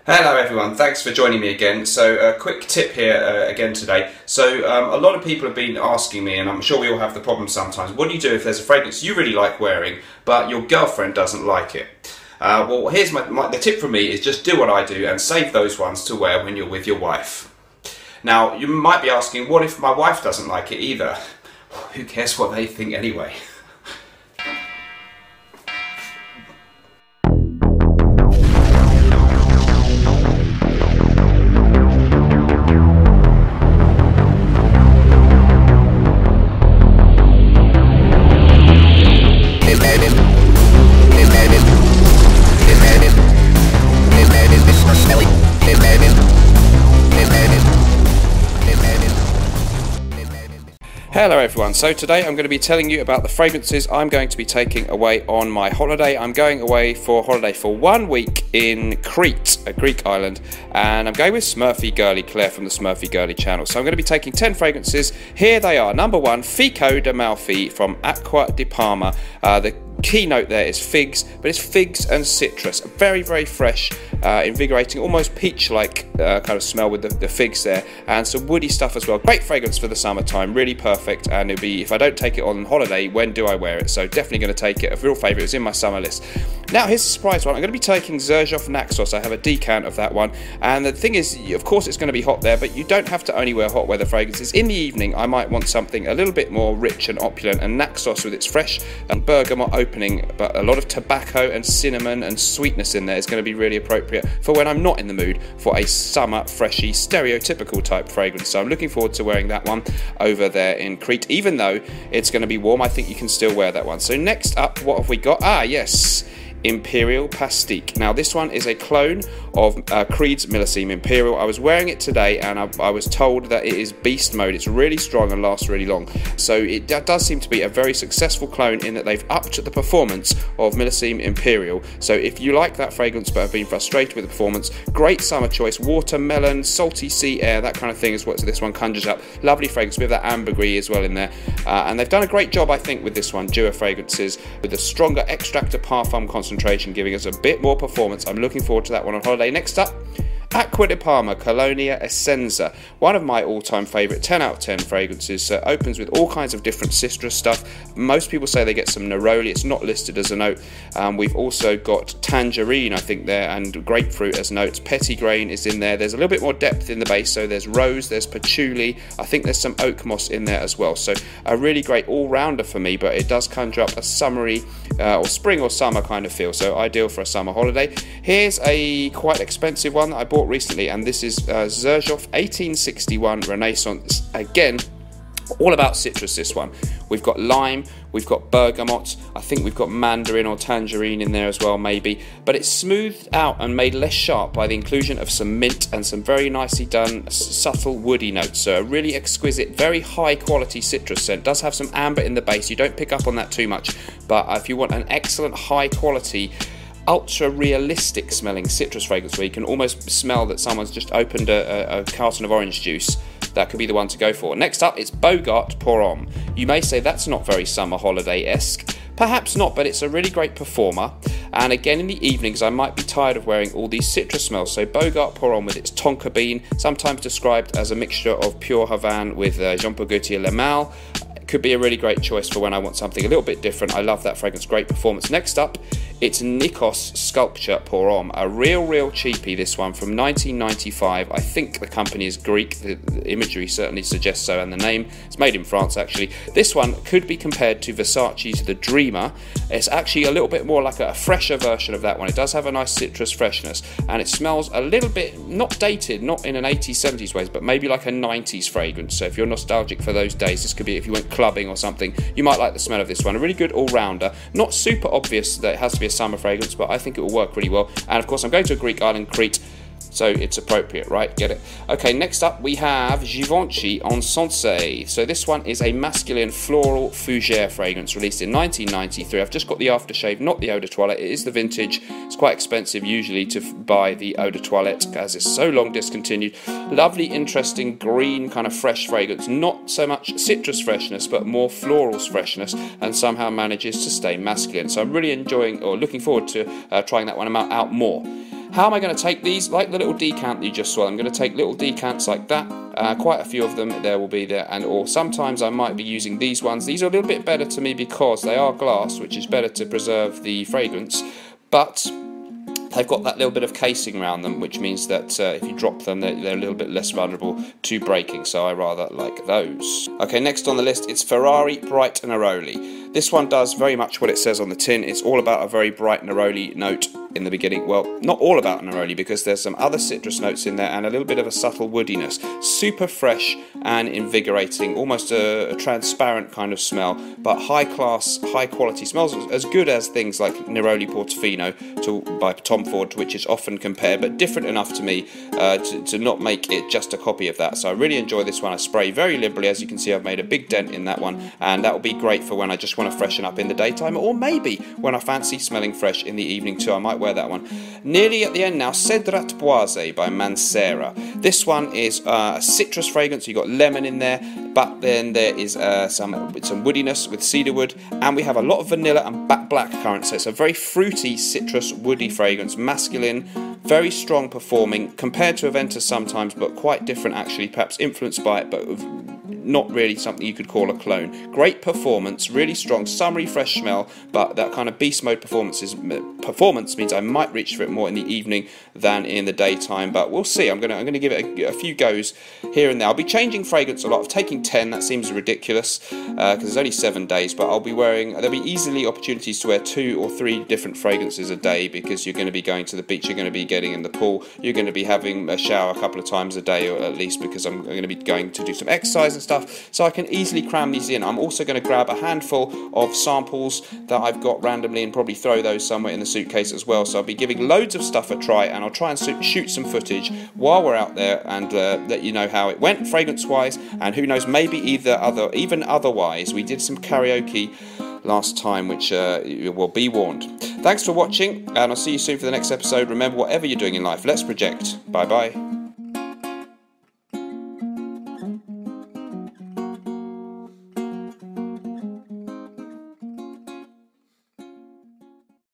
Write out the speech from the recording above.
Hello everyone, thanks for joining me again. So a quick tip here again today. So a lot of people have been asking me, and I'm sure we all have the problem sometimes, what do you do if there's a fragrance you really like wearing but your girlfriend doesn't like it? Well, here's the tip from me is just do what I do and save those ones to wear when you're with your wife. Now you might be asking, what if my wife doesn't like it either? Who cares what they think anyway? Hello everyone, so today I'm going to be telling you about the fragrances I'm going to be taking away on my holiday. I'm going away for holiday for 1 week in Crete, a Greek island, and I'm going with Smurfy Girly Claire from the Smurfy Girly channel. So I'm going to be taking 10 fragrances. Here they are. Number 1, Fico d'Amalfi from Acqua di Parma. The keynote there is figs, but it's figs and citrus. Very, very fresh, invigorating, almost peach-like kind of smell with the figs there, and some woody stuff as well. Great fragrance for the summertime, really perfect, and it'll be, if I don't take it on holiday, when do I wear it? So definitely going to take it. A real favourite. It was in my summer list. Now here's a surprise one. I'm going to be taking Xerjoff Naxos. I have a decant of that one, and the thing is, of course it's going to be hot there, but you don't have to only wear hot weather fragrances. In the evening I might want something a little bit more rich and opulent, and Naxos with its fresh and bergamot opening, but a lot of tobacco and cinnamon and sweetness in there is going to be really appropriate for when I'm not in the mood for a summer, freshy, stereotypical type fragrance. So I'm looking forward to wearing that one over there in Crete. Even though it's going to be warm, I think you can still wear that one. So next up, what have we got? Ah, yes, Imperial Pastique. Now this one is a clone of Creed's Millesime Imperial. I was wearing it today and I was told that it is beast mode. It's really strong and lasts really long. So it does seem to be a very successful clone in that they've upped the performance of Millesime Imperial. So if you like that fragrance but have been frustrated with the performance, great summer choice. Watermelon, salty sea air, that kind of thing is what this one conjures up. Lovely fragrance, a bit of that ambergris as well in there. And they've done a great job, I think, with this one, Duo Fragrances, with a stronger extract of parfum concentration, giving us a bit more performance. I'm looking forward to that one on holiday. Next up, Acqua di Parma Colonia Essenza, one of my all-time favourite 10 out of 10 fragrances. Opens with all kinds of different citrus stuff. Most people say they get some neroli. It's not listed as a note. We've also got tangerine, I think, there, and grapefruit as notes. Petitgrain is in there. There's a little bit more depth in the base, so there's rose, there's patchouli. I think there's some oak moss in there as well. So a really great all-rounder for me, but it does conjure up a summery or spring or summer kind of feel, so ideal for a summer holiday. Here's a quite expensive one that I bought recently, and this is Xerjoff 1861 Renaissance. Again, all about citrus, this one. We've got lime, we've got bergamot, I think we've got mandarin or tangerine in there as well, maybe, but it's smoothed out and made less sharp by the inclusion of some mint and some very nicely done subtle woody notes. So a really exquisite, very high quality citrus scent. Does have some amber in the base. You don't pick up on that too much, but if you want an excellent high quality, ultra realistic smelling citrus fragrance where you can almost smell that someone's just opened a carton of orange juice, that could be the one to go for. Next up, it's Bogart Pour Homme. You may say that's not very summer holiday-esque. Perhaps not, but it's a really great performer. And again, in the evenings, I might be tired of wearing all these citrus smells. So Bogart Pour Homme with its tonka bean, sometimes described as a mixture of pure Havane with Jean-Paul Gaultier Le Mal. Could be a really great choice for when I want something a little bit different. I love that fragrance, great performance. Next up, it's Nikos Sculpture Pour Homme, a real cheapie, this one from 1995. I think the company is Greek, the imagery certainly suggests so, and the name, it's made in France actually. This one could be compared to Versace's The Dreamer. It's actually a little bit more like a fresher version of that one. It does have a nice citrus freshness, and it smells a little bit, not dated, not in an 80s, 70s ways, but maybe like a 90s fragrance. So if you're nostalgic for those days, this could be, if you went clubbing or something, you might like the smell of this one. A really good all-rounder. Not super obvious that it has to be a summer fragrance, but I think it will work really well. And of course, I'm going to a Greek island, Crete, so it's appropriate, right? Get it? Okay, next up we have Givenchy Encensé. So this one is a masculine floral fougere fragrance released in 1993. I've just got the aftershave, not the eau de toilette. It is the vintage. It's quite expensive usually to buy the eau de toilette as it's so long discontinued. Lovely, interesting, green kind of fresh fragrance. Not so much citrus freshness, but more florals freshness, and somehow manages to stay masculine. So I'm really enjoying or looking forward to trying that one out more. How am I going to take these? Like the little decant that you just saw, I'm going to take little decants like that. Quite a few of them there will be there, or sometimes I might be using these ones. These are a little bit better to me because they are glass, which is better to preserve the fragrance, but they've got that little bit of casing around them, which means that if you drop them, they're a little bit less vulnerable to breaking, so I rather like those. Okay, next on the list, it's Ferrari Bright Neroli. This one does very much what it says on the tin. It's all about a very bright neroli note in the beginning. Well, not all about neroli, because there's some other citrus notes in there and a little bit of a subtle woodiness. Super fresh and invigorating, almost a transparent kind of smell, but high class, high quality. Smells as good as things like Neroli Portofino by Tom Ford, which is often compared, but different enough to me to not make it just a copy of that. So I really enjoy this one. I spray very liberally. As you can see, I've made a big dent in that one, and that will be great for when I just want to freshen up in the daytime, or maybe when I fancy smelling fresh in the evening too. I might wear that one. Nearly at the end now, Cedrat Boise by Mancera. This one is a citrus fragrance. You've got lemon in there, but then there is some woodiness with cedarwood, and we have a lot of vanilla and blackcurrant. So it's a very fruity, citrus, woody fragrance, masculine, very strong performing, compared to Aventus sometimes, but quite different actually, perhaps influenced by it, but not really something you could call a clone. Great performance, really strong, summery, fresh smell, but that kind of beast mode performance means I might reach for it more in the evening than in the daytime, but we'll see. I'm gonna give it a few goes here and there. I'll be changing fragrance a lot. Of taking 10, that seems ridiculous because there's only 7 days, but there'll be easily opportunities to wear 2 or 3 different fragrances a day, because you're going to be going to the beach, you're going to be getting in the pool, you're going to be having a shower a couple of times a day, or at least, because I'm going to be going to do some exercise and stuff, so I can easily cram these in. I'm also going to grab a handful of samples that I've got randomly and probably throw those somewhere in the suitcase as well. So I'll be giving loads of stuff a try, and I'll try and shoot some footage while we're out there and let you know how it went fragrance wise, and who knows, maybe even otherwise. We did some karaoke last time, which will be warned. Thanks for watching, and I'll see you soon for the next episode. Remember, whatever you're doing in life, let's project. Bye bye.